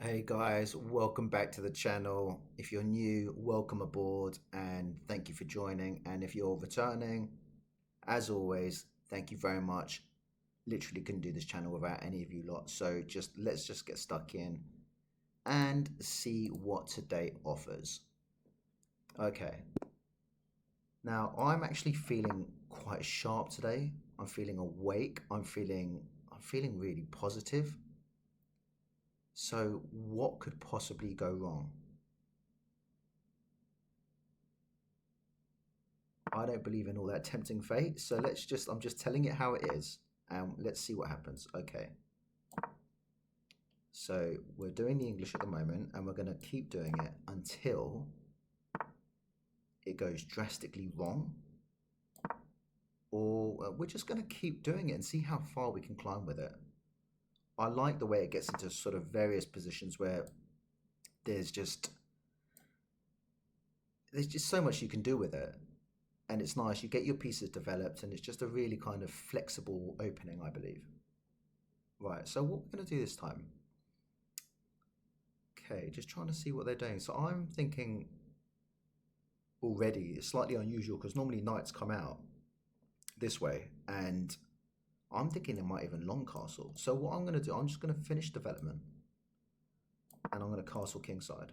Hey guys, welcome back to the channel. If you're new, welcome aboard and thank you for joining. And if you're returning, as always, thank you very much. Literally couldn't do this channel without any of you lot. So let's just get stuck in and see what today offers. Okay. Now I'm actually feeling quite sharp today. I'm feeling awake. I'm feeling really positive. So what could possibly go wrong? I don't believe in all that tempting fate, so I'm just telling it how it is, and let's see what happens. Okay, so we're doing the English at the moment, and we're going to keep doing it until it goes drastically wrong, or we're just going to keep doing it and see how far we can climb with it. I like the way it gets into sort of various positions where there's just there's just so much you can do with it, and it's nice. You get your pieces developed, and it's just a really kind of flexible opening, I believe. Right, so what we're going to do this time. Okay, just trying to see what they're doing. So I'm thinking already it's slightly unusual because normally knights come out this way, and I'm thinking they might even long castle. So what I'm going to do, I'm just going to finish development, and I'm going to castle kingside.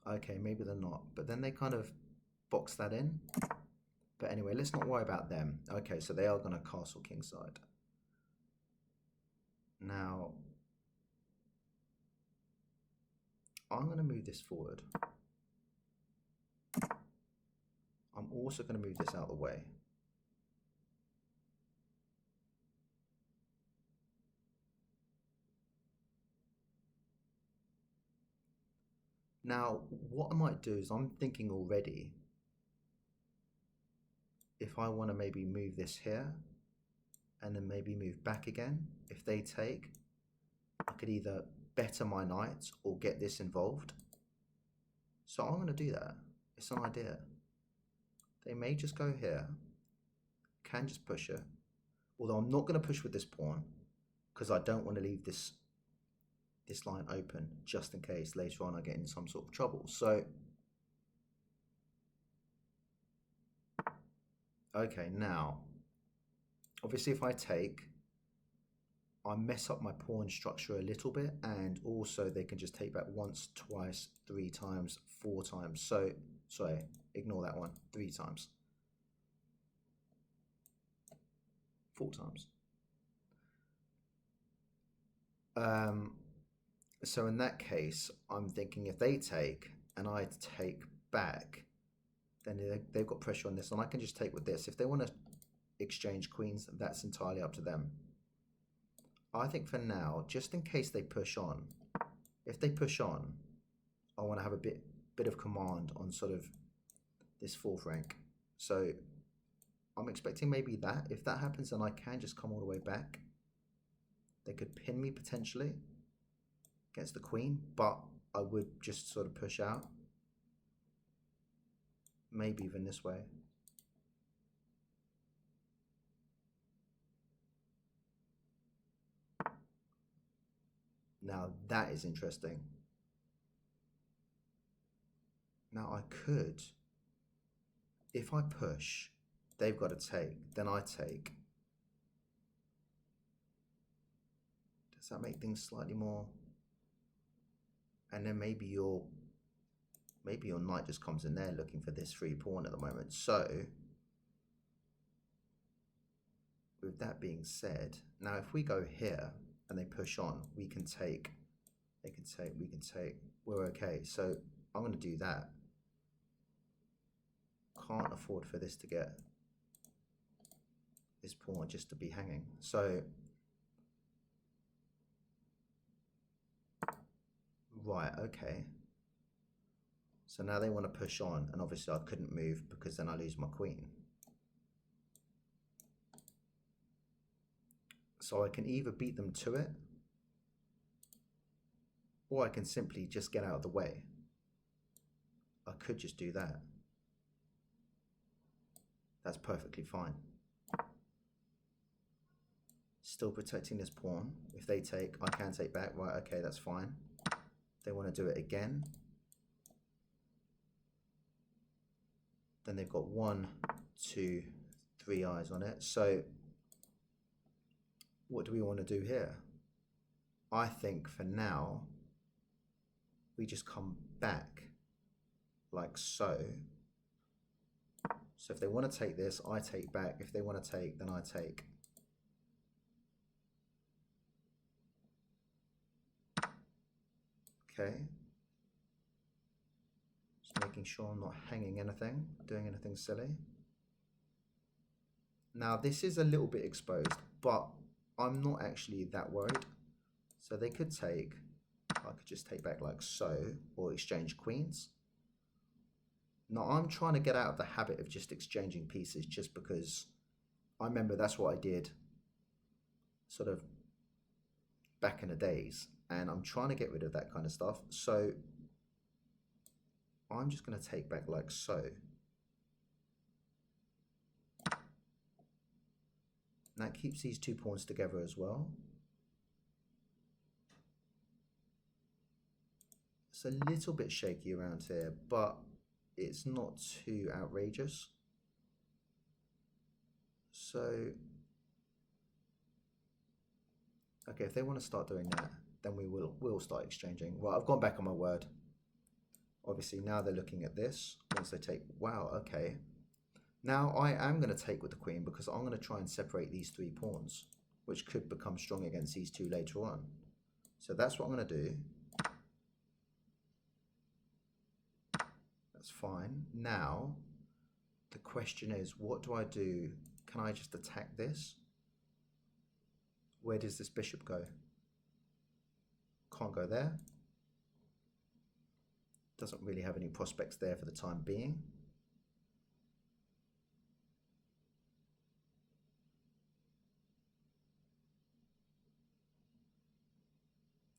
Okay, maybe they're not, but then they kind of box that in. But anyway, let's not worry about them. Okay, so they are going to castle kingside. Now, I'm going to move this forward. I'm also going to move this out of the way. Now, what I might do is I'm thinking already if I want to maybe move this here and then maybe move back again. If they take, I could either better my knights or get this involved. So I'm going to do that. It's an idea. They may just go here, can just push it. Although I'm not going to push with this pawn because I don't want to leave this line open just in case later on I get in some sort of trouble. So, okay, now, obviously if I take, I mess up my pawn structure a little bit, and also they can just take back once, twice, 3 times, 4 times. So, sorry, ignore that one, 3 times. 4 times. So in that case, I'm thinking if they take and I take back, then they've got pressure on this, and I can just take with this. If they want to exchange queens, that's entirely up to them. I think for now, just in case they push on, if they push on, I want to have a bit of command on sort of this fourth rank. So I'm expecting maybe that. If that happens, then I can just come all the way back. They could pin me potentially against the queen, but I would just sort of push out. Maybe even this way. Now that is interesting. Now I could, if I push, they've got to take, then I take. Does that make things slightly more? And then maybe your knight just comes in there looking for this free pawn at the moment. So with that being said, now if we go here and they push on, we can take, they can take, we can take, we're okay. So I'm going to do that. Can't afford for this to get this pawn just to be hanging. So right, okay. So now they want to push on, and obviously I couldn't move because then I lose my queen. So I can either beat them to it, or I can simply just get out of the way. I could just do that. That's perfectly fine. Still protecting this pawn. If they take, I can take back. Right, okay, that's fine. They want to do it again. Then they've got 1, 2, 3 eyes on it. So what do we want to do here? I think for now, we just come back like so. So if they want to take this, I take back. If they want to take, then I take. Okay. Just making sure I'm not hanging anything, doing anything silly. Now this is a little bit exposed, but I'm not actually that worried. So they could take, I could just take back like so, or exchange queens. Now I'm trying to get out of the habit of just exchanging pieces just because I remember that's what I did sort of back in the days, and I'm trying to get rid of that kind of stuff. So I'm just going to take back like so. And that keeps these 2 pawns together as well. It's a little bit shaky around here, but it's not too outrageous. So, okay, if they want to start doing that, then we'll start exchanging. Well, I've gone back on my word. Obviously, now they're looking at this. Once they take, wow, okay. Now I am going to take with the queen because I'm going to try and separate these 3 pawns, which could become strong against these 2 later on. So that's what I'm going to do. That's fine. Now, the question is, what do I do? Can I just attack this? Where does this bishop go? Can't go there. Doesn't really have any prospects there for the time being.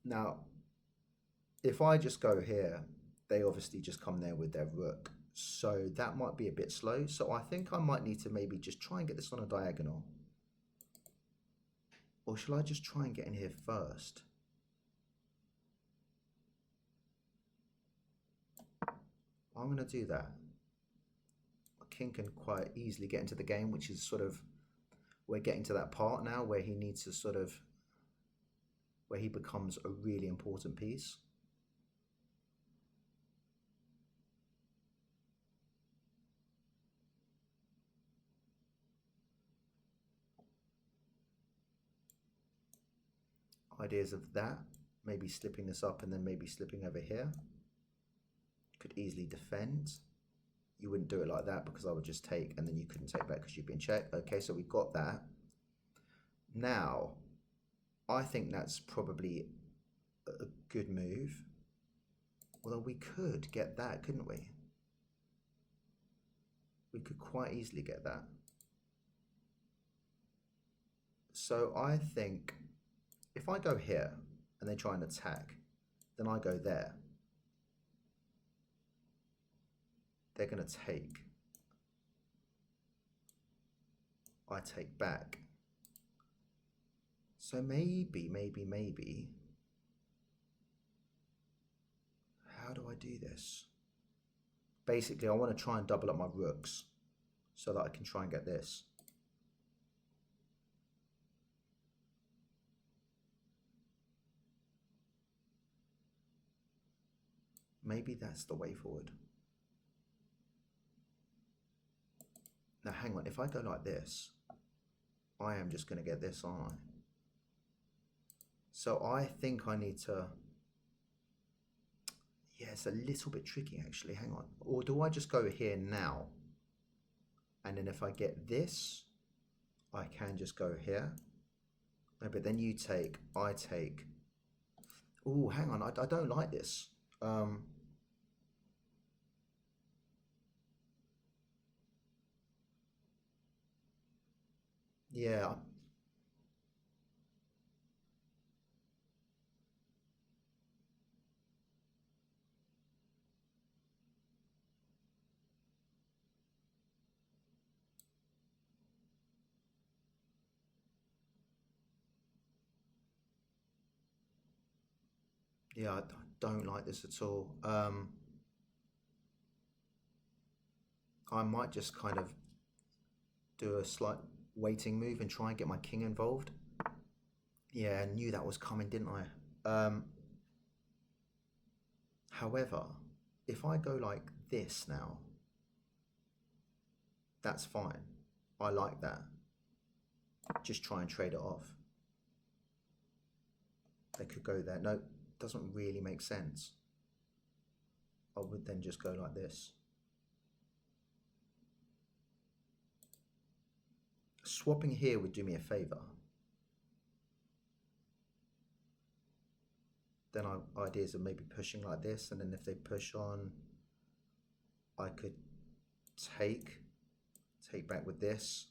Now, if I just go here, they obviously just come there with their rook. So that might be a bit slow. So I think I might need to maybe just try and get this on a diagonal. Or shall I just try and get in here first? I'm going to do that. King can quite easily get into the game, which is sort of, we're getting to that part now where he needs to sort of, where he becomes a really important piece. Ideas of that, maybe slipping this up and then maybe slipping over here. Could easily defend. You wouldn't do it like that because I would just take and then you couldn't take back because you've been checked. Okay, so we've got that. Now, I think that's probably a good move. Although we could get that, couldn't we? We could quite easily get that. So I think if I go here and they try and attack, then I go there. They're going to take. I take back. So maybe, how do I do this? Basically, I want to try and double up my rooks so that I can try and get this. Maybe that's the way forward. Now hang on, if I go like this, I am just going to get this, aren't I? So I think I need to, yeah, it's a little bit tricky actually, hang on. Or do I just go here now? And then if I get this, I can just go here. No, but then you take, I take. Oh, hang on, I don't like this. Yeah. Yeah, I don't like this at all. I might just kind of do a slight waiting move and try and get my king involved. Yeah, I knew that was coming, didn't I? However, if I go like this now, that's fine. I like that. Just try and trade it off. They could go there. No, doesn't really make sense. I would then just go like this. Swapping here would do me a favor. Then ideas of maybe pushing like this, and then if they push on, I could take back with this.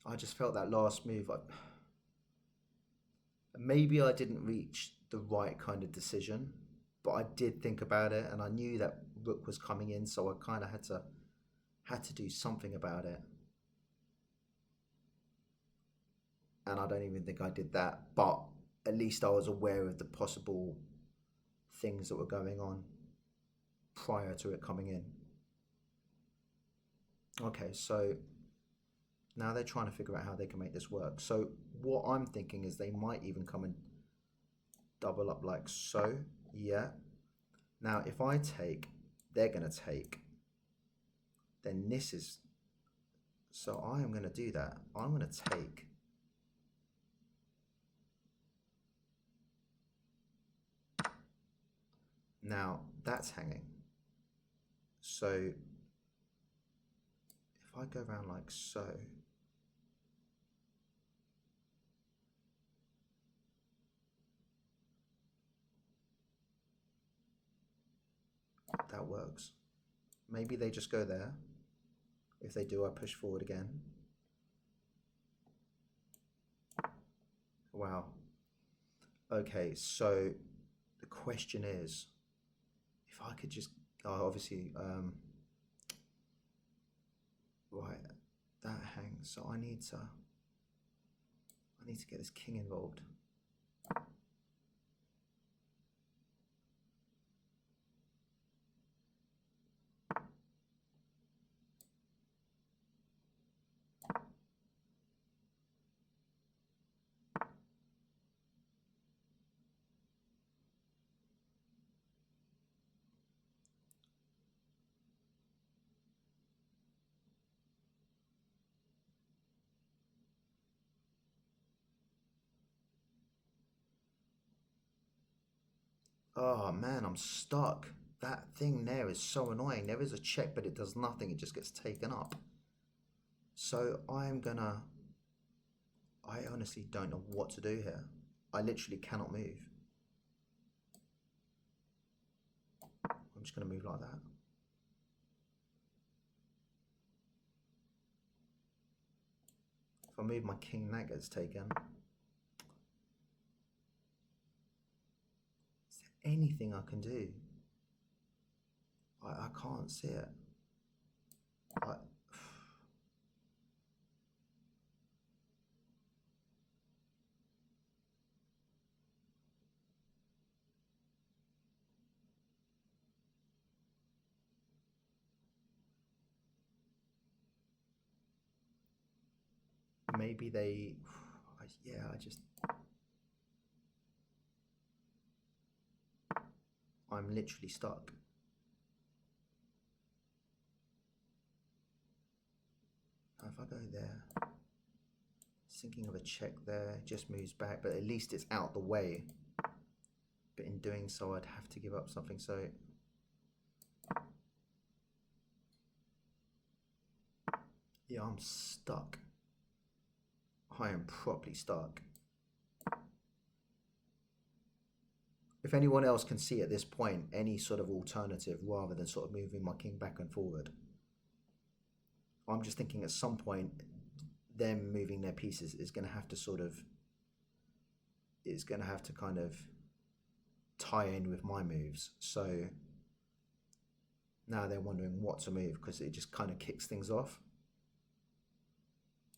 I just felt that last move, maybe I didn't reach the right kind of decision, but I did think about it, and I knew that rook was coming in, so I kind of had to do something about it. And I don't even think I did that, but at least I was aware of the possible things that were going on prior to it coming in. Okay, so now they're trying to figure out how they can make this work. So what I'm thinking is they might even come and double up like so. Yeah. Now if I take, they're going to take. Then this is... So I am going to do that. I'm going to take. Now that's hanging. So if I go around like so... That works. Maybe they just go there. If they do, I push forward again. Wow. Okay, so the question is, if I could just, obviously, right, that hangs. So I need to get this king involved. Oh man, I'm stuck. That thing there is so annoying. There is a check, but it does nothing. It just gets taken up. So I honestly don't know what to do here. I literally cannot move. I'm just going to move like that. If I move my king, that gets taken. Is there anything I can do? I can't see it. Maybe they... Yeah, I'm literally stuck. Now if I go there, thinking of a check there, it just moves back, but at least it's out the way. But in doing so, I'd have to give up something, so... Yeah, I'm stuck. I am properly stuck. If anyone else can see at this point any sort of alternative rather than sort of moving my king back and forward, I'm just thinking at some point them moving their pieces is going to have to sort of, it's going to have to kind of tie in with my moves. So now they're wondering what to move because it just kind of kicks things off.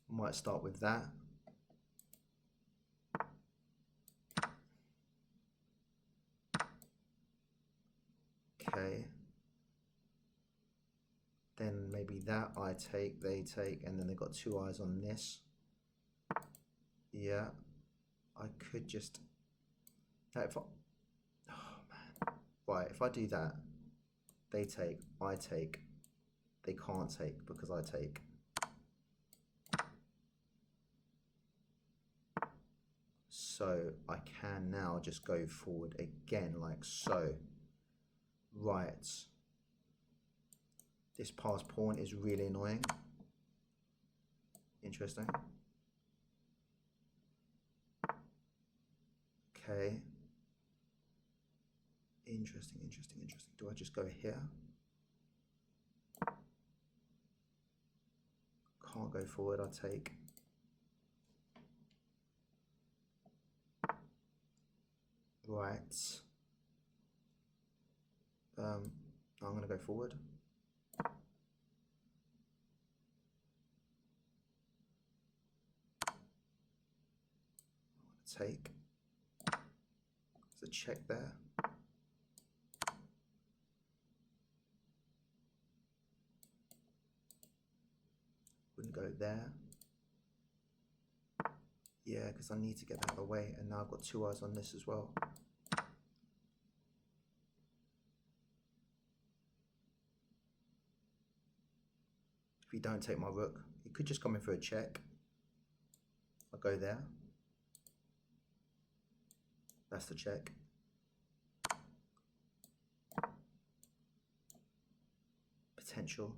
Might start with that. I take, they take, and then they've got two eyes on this. Yeah, I could just... If I, oh man. Right, if I do that, they take, I take, they can't take because I take. So I can now just go forward again like so. Right. This pass pawn is really annoying. Interesting. Okay. Interesting. Do I just go here? Can't go forward, I'll take. Right. I'm going to go forward. Take. There's a check there. Wouldn't go there. Yeah, because I need to get that out of the way, and now I've got two eyes on this as well. If you don't take my rook, you could just come in for a check. I'll go there. That's the check. Potential.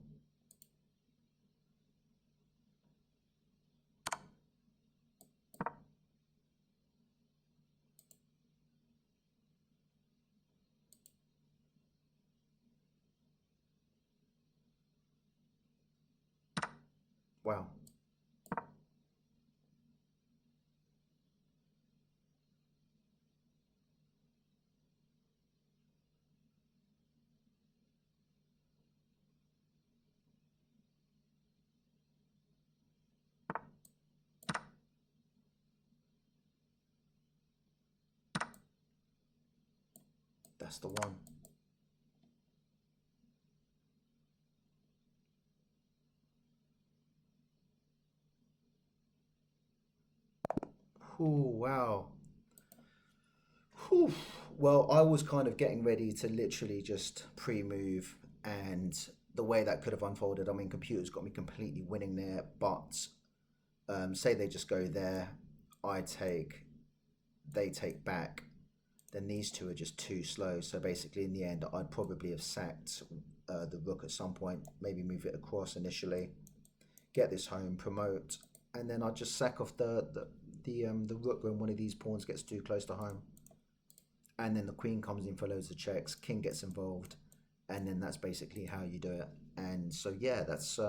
Wow. That's the one. Oh, wow. Whew. Well, I was kind of getting ready to literally just pre-move, and the way that could have unfolded, I mean, computers got me completely winning there, but say they just go there, I take, they take back, then these two are just too slow. So basically in the end, I'd probably have sacked the rook at some point, maybe move it across initially, get this home, promote, and then I'd just sack off the rook when one of these pawns gets too close to home. And then the queen comes in for loads of checks, king gets involved, and then that's basically how you do it. And so yeah, that's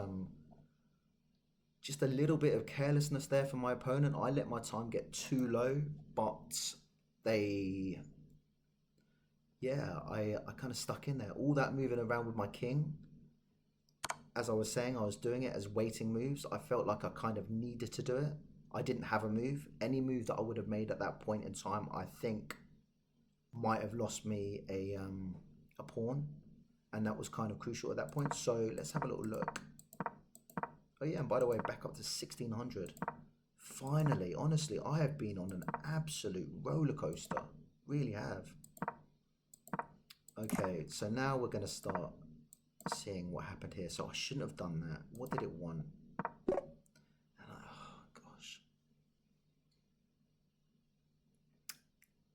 just a little bit of carelessness there from my opponent. I let my time get too low, but they, yeah, I kind of stuck in there. All that moving around with my king, as I was saying, I was doing it as waiting moves. I felt like I kind of needed to do it. I didn't have a move. Any move that I would have made at that point in time, I think might have lost me a pawn, and that was kind of crucial at that point. So let's have a little look. Oh yeah, and by the way, back up to 1600. Finally, honestly, I have been on an absolute roller coaster. Really have. Okay, so now we're going to start seeing what happened here. So I shouldn't have done that. What did it want? Oh gosh.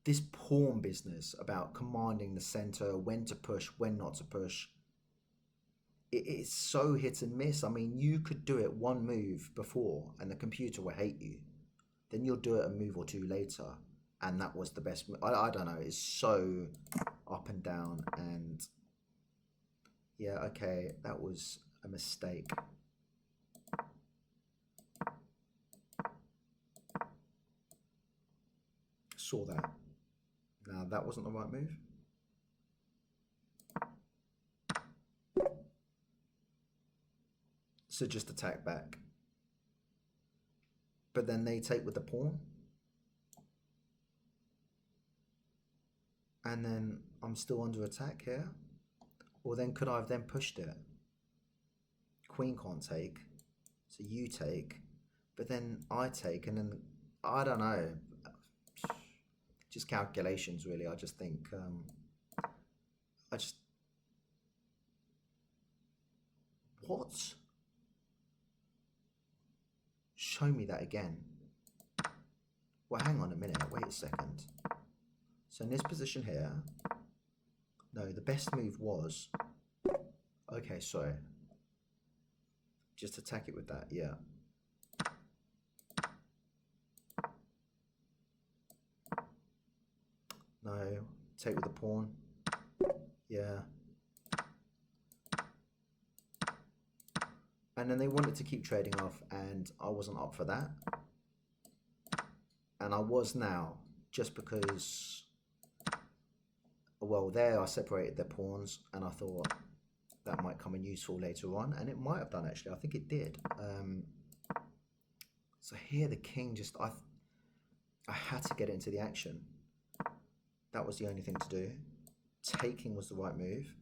This pawn business about commanding the center, when to push, when not to push, it's so hit and miss. I mean, you could do it one move before and the computer will hate you. Then you'll do it a move or two later, and that was the best. I don't know. It's so up and down, and yeah, okay, that was a mistake. Saw that. Now that wasn't the right move. So just attack back. But then they take with the pawn. And then I'm still under attack here. Or then could I have then pushed it? queen can't take, so you take, but then I take, and then I don't know, just calculations really. I just think I just what? Show me that again. Well, hang on a minute. Wait a second. So in this position here, no, the best move was. Okay, sorry. Just attack it with that, yeah. No, take with the pawn. Yeah. And then they wanted to keep trading off, and I wasn't up for that. And I was now, just because, well, there I separated their pawns, and I thought that might come in useful later on, and it might have done actually. I think it did. So here the king just, I had to get it into the action. That was the only thing to do. Taking was the right move.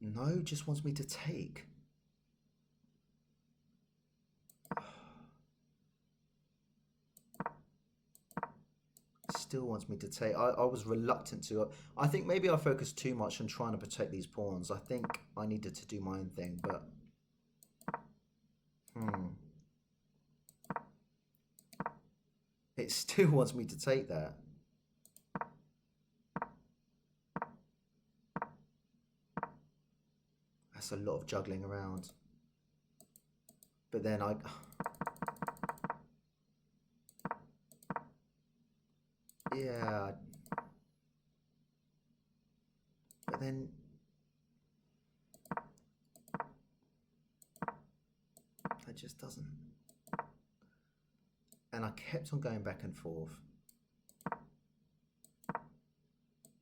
No, just wants me to take. Still wants me to take. I was reluctant to. I think maybe I focused too much on trying to protect these pawns. I think I needed to do my own thing, but it still wants me to take that. That's a lot of juggling around. But then yeah. But then it just doesn't. And I kept on going back and forth.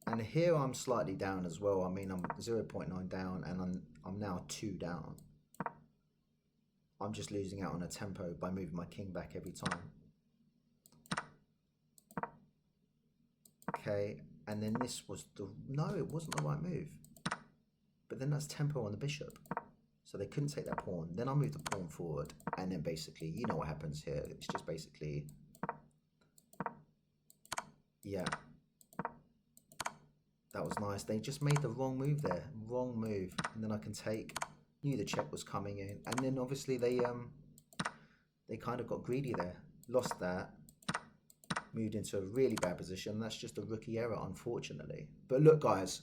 And here I'm slightly down as well. I mean, I'm 0.9 down, and I'm now 2 down. I'm just losing out on a tempo by moving my king back every time. Okay, and then this was the... No, it wasn't the right move. But then that's tempo on the bishop. So they couldn't take that pawn. Then I moved the pawn forward, and then basically, you know what happens here. It's just basically... Yeah. That was nice. They just made the wrong move there. Wrong move. And then I can take. Knew the check was coming in. And then obviously they kind of got greedy there. Lost that. Moved into a really bad position. That's just a rookie error, unfortunately. But look, guys.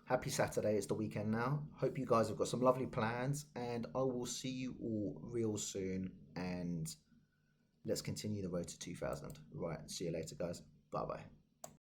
Happy Saturday. It's the weekend now. Hope you guys have got some lovely plans. And I will see you all real soon. And let's continue the road to 2000. Right. See you later, guys. Bye-bye.